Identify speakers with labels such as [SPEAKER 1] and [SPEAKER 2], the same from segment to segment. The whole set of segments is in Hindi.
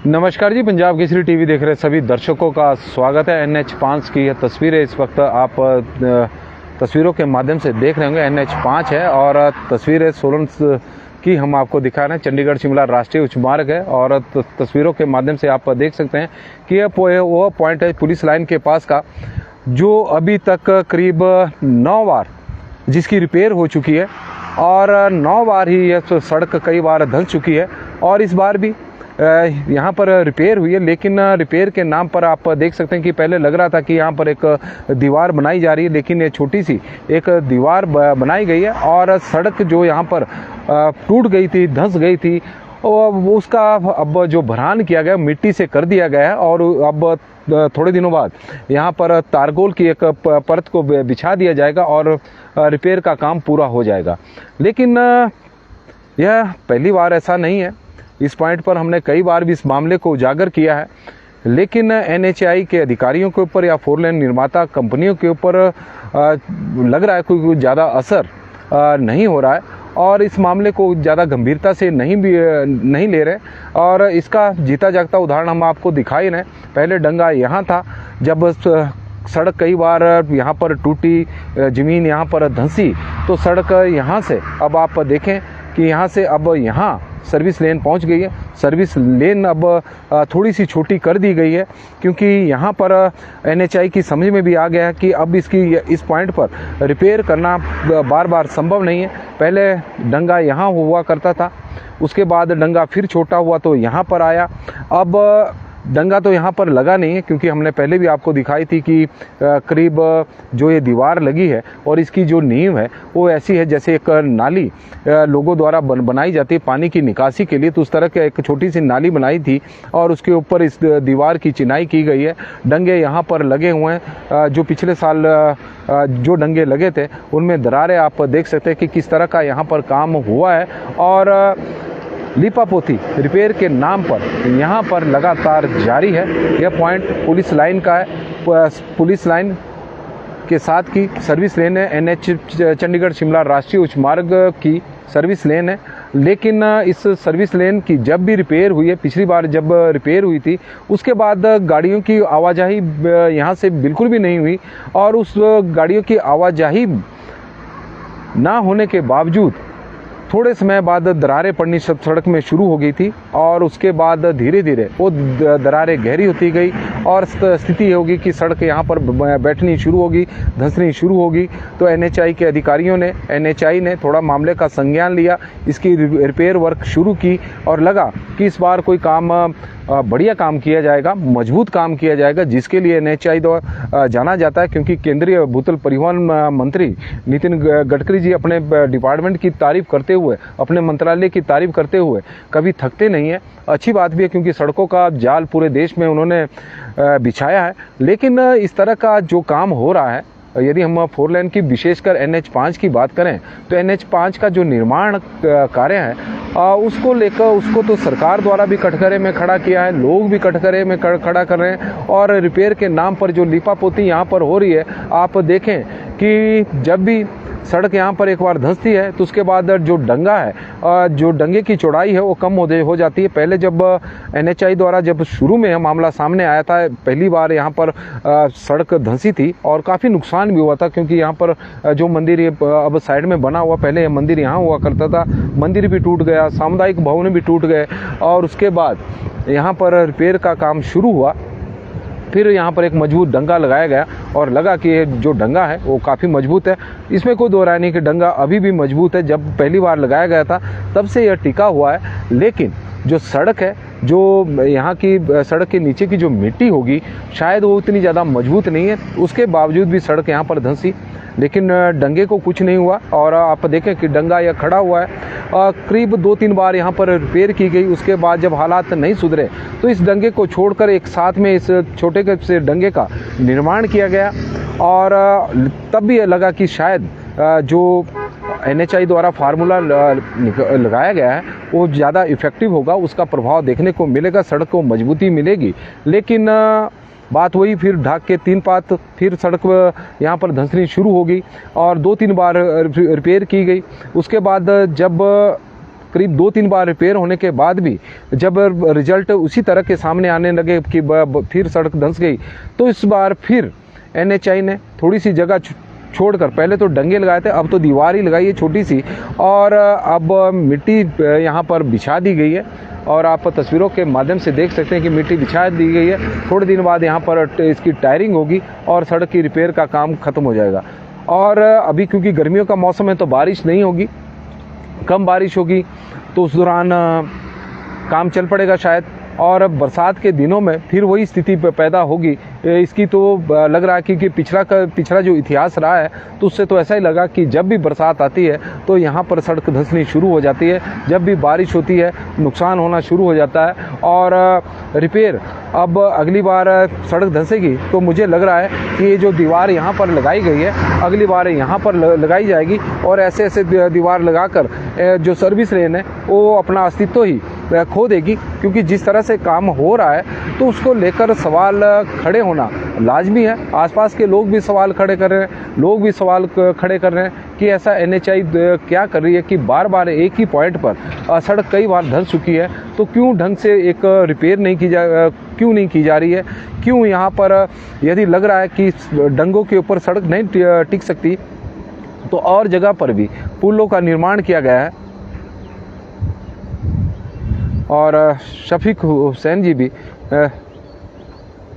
[SPEAKER 1] नमस्कार जी, पंजाब केसरी टीवी देख रहे सभी दर्शकों का स्वागत है। NH5 की यह तस्वीरें इस वक्त आप तस्वीरों के माध्यम से देख रहे होंगे। NH5 है और तस्वीरें सोलन की हम आपको दिखा रहे हैं। चंडीगढ़ शिमला राष्ट्रीय उच्च मार्ग है और तस्वीरों के माध्यम से आप देख सकते हैं कि यह वो पॉइंट है पुलिस लाइन के पास का, जो अभी तक करीब 9 बार जिसकी रिपेयर हो चुकी है और 9 बार ही यह सड़क कई बार धंस चुकी है और इस बार भी यहाँ पर रिपेयर हुई है। लेकिन रिपेयर के नाम पर आप देख सकते हैं कि पहले लग रहा था कि यहाँ पर एक दीवार बनाई जा रही है, लेकिन ये छोटी सी एक दीवार बनाई गई है और सड़क जो यहाँ पर टूट गई थी, धंस गई थी, उसका अब जो भरान किया गया मिट्टी से कर दिया गया है और अब थोड़े दिनों बाद यहाँ पर तारगोल की एक परत को बिछा दिया जाएगा और रिपेयर का काम पूरा हो जाएगा। लेकिन यह पहली बार ऐसा नहीं है। इस पॉइंट पर हमने कई बार भी इस मामले को उजागर किया है, लेकिन NHAI के अधिकारियों के ऊपर या 4 लेन निर्माता कंपनियों के ऊपर लग रहा है कोई ज़्यादा असर नहीं हो रहा है और इस मामले को ज़्यादा गंभीरता से नहीं ले रहे। और इसका जीता जागता उदाहरण हम आपको दिखा ही रहे। पहले डंगा यहाँ था, जब सड़क कई बार यहाँ पर टूटी, ज़मीन यहाँ पर धंसी, तो सड़क यहाँ से अब आप देखें कि यहाँ से अब यहाँ सर्विस लेन पहुंच गई है। सर्विस लेन अब थोड़ी सी छोटी कर दी गई है, क्योंकि यहाँ पर NHAI की समझ में भी आ गया है कि अब इस पॉइंट पर रिपेयर करना बार बार संभव नहीं है। पहले डंगा यहाँ हुआ करता था, उसके बाद डंगा फिर छोटा हुआ तो यहाँ पर आया। अब डंगा तो यहाँ पर लगा नहीं है, क्योंकि हमने पहले भी आपको दिखाई थी कि करीब जो ये दीवार लगी है और इसकी जो नींव है वो ऐसी है जैसे एक नाली लोगों द्वारा बनाई जाती है पानी की निकासी के लिए। तो उस तरह की एक छोटी सी नाली बनाई थी और उसके ऊपर इस दीवार की चिनाई की गई है। डंगे यहाँ पर लगे हुए हैं। जो पिछले साल जो डंगे लगे थे उनमें दरारें आप देख सकते हैं कि किस तरह का यहाँ पर काम हुआ है और लीपापोती रिपेयर के नाम पर यहाँ पर लगातार जारी है। यह पॉइंट पुलिस लाइन का है। पुलिस लाइन के साथ की सर्विस लेन है। NH चंडीगढ़ शिमला राष्ट्रीय उच्च मार्ग की सर्विस लेन है। लेकिन इस सर्विस लेन की जब भी रिपेयर हुई है, पिछली बार जब रिपेयर हुई थी उसके बाद गाड़ियों की आवाजाही यहाँ से बिल्कुल भी नहीं हुई और उस गाड़ियों की आवाजाही ना होने के बावजूद थोड़े समय बाद दरारें पड़नी सड़क में शुरू हो गई थी और उसके बाद धीरे धीरे वो दरारें गहरी होती गई और स्थिति होगी कि सड़क यहाँ पर बैठनी शुरू होगी, धंसनी शुरू होगी। तो NHAI के अधिकारियों ने, NHAI ने थोड़ा मामले का संज्ञान लिया, इसकी रिपेयर वर्क शुरू की और लगा कि इस बार कोई काम बढ़िया काम किया जाएगा, मजबूत काम किया जाएगा, जिसके लिए NHAI द्वारा जाना जाता है। क्योंकि केंद्रीय भूतल परिवहन मंत्री नितिन गडकरी जी अपने डिपार्टमेंट की तारीफ करते हुए, अपने मंत्रालय की तारीफ करते हुए कभी थकते नहीं है। अच्छी बात भी है, क्योंकि सड़कों का जाल पूरे देश में उन्होंने बिछाया है। लेकिन इस तरह का जो काम हो रहा है, यदि हम 4 लेन की विशेषकर NH5 की बात करें तो NH5 का जो निर्माण कार्य है उसको लेकर उसको तो सरकार द्वारा भी कटघरे में खड़ा किया है, लोग भी कटघरे में खड़ा कर रहे हैं और रिपेयर के नाम पर जो लीपापोती यहाँ पर हो रही है, आप देखें कि जब भी सड़क यहाँ पर एक बार धंसती है तो उसके बाद जो डंगा है, जो डंगे की चौड़ाई है वो कम हो जाती है। पहले जब NHAI द्वारा जब शुरू में मामला सामने आया था, पहली बार यहाँ पर सड़क धंसी थी और काफ़ी नुकसान भी हुआ था, क्योंकि यहाँ पर जो मंदिर अब साइड में बना हुआ, पहले मंदिर यहाँ हुआ करता था, मंदिर भी टूट गया, सामुदायिक भवन भी टूट गए और उसके बाद यहाँ पर रिपेयर का काम शुरू हुआ। फिर यहाँ पर एक मजबूत डंगा लगाया गया और लगा कि ये जो डंगा है वो काफ़ी मजबूत है। इसमें कोई दो राय नहीं कि डंगा अभी भी मजबूत है। जब पहली बार लगाया गया था तब से यह टिका हुआ है। लेकिन जो सड़क है, जो यहाँ की सड़क के नीचे की जो मिट्टी होगी, शायद वो उतनी ज़्यादा मजबूत नहीं है। उसके बावजूद भी सड़क यहाँ पर धंसी, लेकिन डंगे को कुछ नहीं हुआ। और आप देखें कि डंगा यह खड़ा हुआ है। करीब 2-3 बार यहाँ पर रिपेयर की गई। उसके बाद जब हालात नहीं सुधरे तो इस डंगे को छोड़कर एक साथ में इस छोटे से डंगे का निर्माण किया गया और तब भी लगा कि शायद जो NHAI द्वारा फार्मूला लगाया गया है वो ज़्यादा इफ़ेक्टिव होगा, उसका प्रभाव देखने को मिलेगा, सड़क को मजबूती मिलेगी। लेकिन बात वही, फिर ढाक के 3 पात फिर सड़क यहाँ पर धंसनी शुरू होगी और 2-3 बार रिपेयर की गई। उसके बाद जब करीब 2-3 बार रिपेयर होने के बाद भी जब रिजल्ट उसी तरह के सामने आने लगे कि फिर सड़क धंस गई, तो इस बार फिर NHAI ने थोड़ी सी जगह छोड़कर पहले तो डंगे लगाए थे, अब तो दीवार ही लगाई है छोटी सी, और अब मिट्टी यहाँ पर बिछा दी गई है। और आप तस्वीरों के माध्यम से देख सकते हैं कि मिट्टी बिछा दी गई है। थोड़े दिन बाद यहाँ पर इसकी टायरिंग होगी और सड़क की रिपेयर का काम ख़त्म हो जाएगा। और अभी क्योंकि गर्मियों का मौसम है तो बारिश नहीं होगी, कम बारिश होगी, तो उस दौरान काम चल पड़ेगा शायद। और बरसात के दिनों में फिर वही स्थिति पैदा होगी। इसकी तो लग रहा है कि पिछला जो इतिहास रहा है तो उससे तो ऐसा ही लगा कि जब भी बरसात आती है तो यहाँ पर सड़क धंसनी शुरू हो जाती है, जब भी बारिश होती है नुकसान होना शुरू हो जाता है। और रिपेयर अब अगली बार सड़क धंसेगी तो मुझे लग रहा है कि ये जो दीवार यहाँ पर लगाई गई है अगली बार यहाँ पर लगाई जाएगी, और ऐसे ऐसे दीवार लगाकर जो सर्विस लेन है वो अपना अस्तित्व ही खो देगी। क्योंकि जिस तरह से काम हो रहा है तो उसको लेकर सवाल खड़े होना लाजमी है। आसपास के लोग भी सवाल खड़े कर रहे हैं, लोग भी सवाल खड़े कर रहे हैं कि ऐसा NHAI क्या कर रही है कि बार बार एक ही पॉइंट पर सड़क कई बार धंस चुकी है, तो क्यों ढंग से एक रिपेयर क्यों नहीं की जा रही है। क्यों यहाँ पर यदि लग रहा है कि डंगों के ऊपर सड़क नहीं टिक सकती तो और जगह पर भी पुलों का निर्माण किया गया है। और शफीक हुसैन जी भी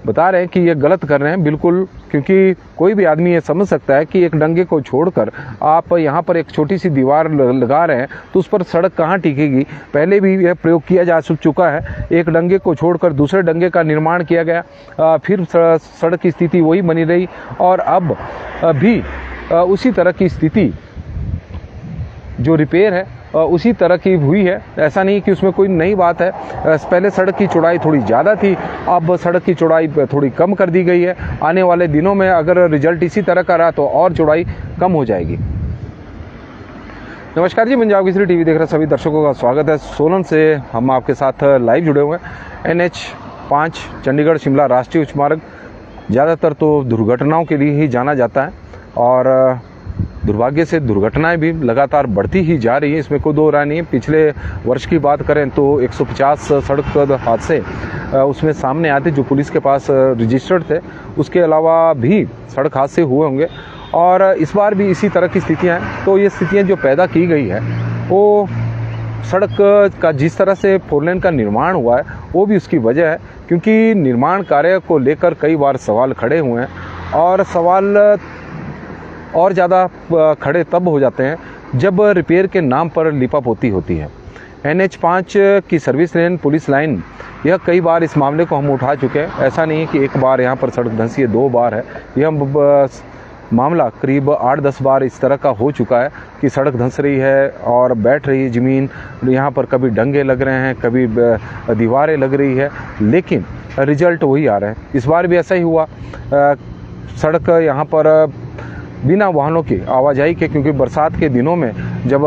[SPEAKER 1] बता रहे हैं कि ये गलत कर रहे हैं बिल्कुल, क्योंकि कोई भी आदमी ये समझ सकता है कि एक डंगे को छोड़कर आप यहाँ पर एक छोटी सी दीवार लगा रहे हैं तो उस पर सड़क कहाँ टिकेगी। पहले भी यह प्रयोग किया जा चुका है, एक डंगे को छोड़कर दूसरे डंगे का निर्माण किया गया, फिर सड़क की स्थिति वही बनी रही, और अब भी उसी तरह की स्थिति जो रिपेयर है उसी तरह की हुई है। ऐसा नहीं कि उसमें कोई नई बात है। पहले सड़क की चौड़ाई थोड़ी ज़्यादा थी, अब सड़क की चौड़ाई थोड़ी कम कर दी गई है। आने वाले दिनों में अगर रिजल्ट इसी तरह का रहा तो और चौड़ाई कम हो जाएगी। नमस्कार जी, पंजाब केसरी टीवी देख रहे सभी दर्शकों का स्वागत है। सोलन से हम आपके साथ लाइव जुड़े हुए हैं। NH5 चंडीगढ़ शिमला राष्ट्रीय उच्च मार्ग ज़्यादातर तो दुर्घटनाओं के लिए ही जाना जाता है, और दुर्भाग्य से दुर्घटनाएं भी लगातार बढ़ती ही जा रही हैं, इसमें कोई दो राय नहीं है। पिछले वर्ष की बात करें तो 150 सड़क हादसे उसमें सामने आते जो पुलिस के पास रजिस्टर्ड थे, उसके अलावा भी सड़क हादसे हुए होंगे, और इस बार भी इसी तरह की स्थितियां हैं। तो ये स्थितियां जो पैदा की गई है वो सड़क का जिस तरह से 4 लेन का निर्माण हुआ है वो भी उसकी वजह है, क्योंकि निर्माण कार्य को लेकर कई बार सवाल खड़े हुए हैं, और सवाल और ज़्यादा खड़े तब हो जाते हैं जब रिपेयर के नाम पर लिपापोती होती है। NH5 की सर्विस लेन पुलिस लाइन, यह कई बार इस मामले को हम उठा चुके हैं। ऐसा नहीं है कि एक बार यहाँ पर सड़क धंसी है, 2 बार है। यह मामला करीब 8-10 बार इस तरह का हो चुका है कि सड़क धंस रही है और बैठ रही है ज़मीन, यहाँ पर कभी डंगे लग रहे हैं, कभी दीवारें लग रही है, लेकिन रिजल्ट वही आ रहे हैं। इस बार भी ऐसा ही हुआ। सड़क यहाँ पर बिना वाहनों की आवाजाही के, क्योंकि बरसात के दिनों में जब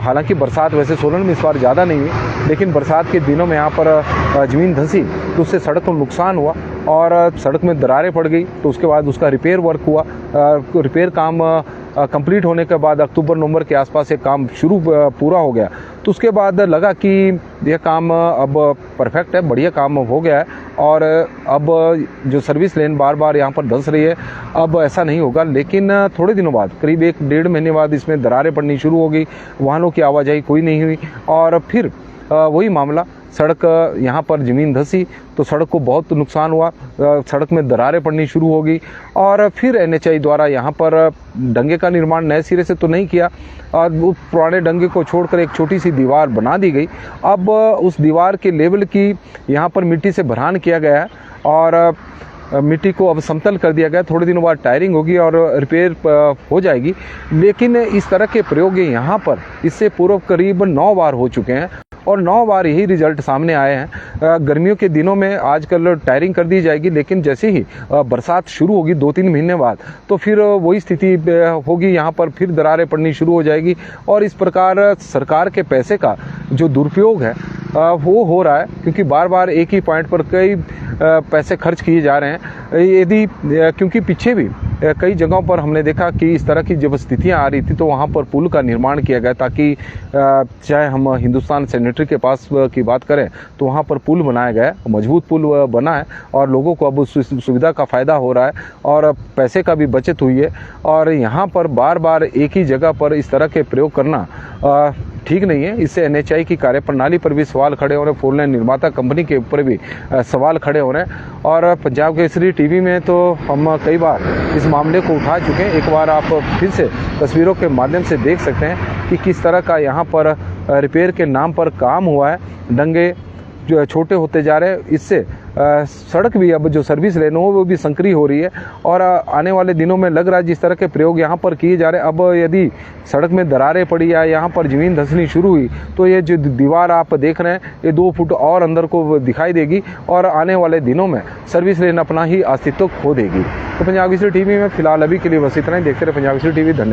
[SPEAKER 1] हालांकि बरसात वैसे सोलन में इस बार ज़्यादा नहीं हुई, लेकिन बरसात के दिनों में यहाँ पर ज़मीन धंसी तो उससे सड़क को नुकसान हुआ और सड़क में दरारें पड़ गई। तो उसके बाद उसका रिपेयर वर्क हुआ। रिपेयर काम कंप्लीट होने के बाद अक्टूबर-नवंबर के आसपास ये काम पूरा हो गया। तो उसके बाद लगा कि यह काम अब परफेक्ट है, बढ़िया काम हो गया है, और अब जो सर्विस लेन बार बार यहाँ पर धंस रही है अब ऐसा नहीं होगा। लेकिन थोड़े दिनों बाद, करीब 1-1.5 महीने बाद इसमें दरारें पड़नी शुरू हो गई, वाहनों की आवाजाही कोई नहीं हुई, और फिर वही मामला, सड़क यहाँ पर ज़मीन धंसी तो सड़क को बहुत नुकसान हुआ, सड़क में दरारें पड़नी शुरू हो गई, और फिर NHAI द्वारा यहाँ पर डंगे का निर्माण नए सिरे से तो नहीं किया, और उस पुराने डंगे को छोड़कर एक छोटी सी दीवार बना दी गई। अब उस दीवार के लेवल की यहाँ पर मिट्टी से भरान किया गया है, और मिट्टी को अब समतल कर दिया गया। थोड़े दिनों बाद टायरिंग होगी और रिपेयर हो जाएगी। लेकिन इस तरह के प्रयोग यहाँ पर इससे पूर्व करीब 9 बार हो चुके हैं, और 9 बार यही रिजल्ट सामने आए हैं। गर्मियों के दिनों में आजकल टायरिंग कर दी जाएगी, लेकिन जैसे ही बरसात शुरू होगी 2-3 महीने बाद, तो फिर वही स्थिति होगी, यहाँ पर फिर दरारें पड़नी शुरू हो जाएगी। और इस प्रकार सरकार के पैसे का जो दुरुपयोग है वो हो रहा है, क्योंकि बार बार एक ही पॉइंट पर कई पैसे खर्च किए जा रहे हैं। यदि क्योंकि पीछे भी कई जगहों पर हमने देखा कि इस तरह की जब स्थितियां आ रही थी तो वहां पर पुल का निर्माण किया गया, ताकि चाहे हम हिंदुस्तान सैनिटरी के पास की बात करें तो वहां पर पुल बनाया गया है, मजबूत पुल बना है और लोगों को अब उस सुविधा का फ़ायदा हो रहा है और पैसे का भी बचत हुई है। और यहाँ पर बार बार एक ही जगह पर इस तरह के प्रयोग करना ठीक नहीं है। इससे एनएचआई की कार्यप्रणाली पर भी सवाल खड़े हो रहे हैं, 4 लेन निर्माता कंपनी के ऊपर भी सवाल खड़े हो रहे हैं। और पंजाब केसरी टीवी में तो हम कई बार इस मामले को उठा चुके हैं। एक बार आप फिर से तस्वीरों के माध्यम से देख सकते हैं कि किस तरह का यहाँ पर रिपेयर के नाम पर काम हुआ है। दंगे जो छोटे होते जा रहे हैं, इससे सड़क भी अब जो सर्विस लेन हो वो भी संकरी हो रही है। और आने वाले दिनों में लग रहा है जिस तरह के प्रयोग यहाँ पर किए जा रहे हैं, अब यदि सड़क में दरारें पड़ी या यहाँ पर ज़मीन धंसनी शुरू हुई तो ये जो दीवार आप देख रहे हैं ये 2 फुट और अंदर को दिखाई देगी और आने वाले दिनों में सर्विस लेन अपना ही अस्तित्व खो देगी। तो पंजाब केसरी टीवी में फिलहाल अभी के लिए बस इतना ही। देखते रहे पंजाब केसरी टीवी। धन्यवाद।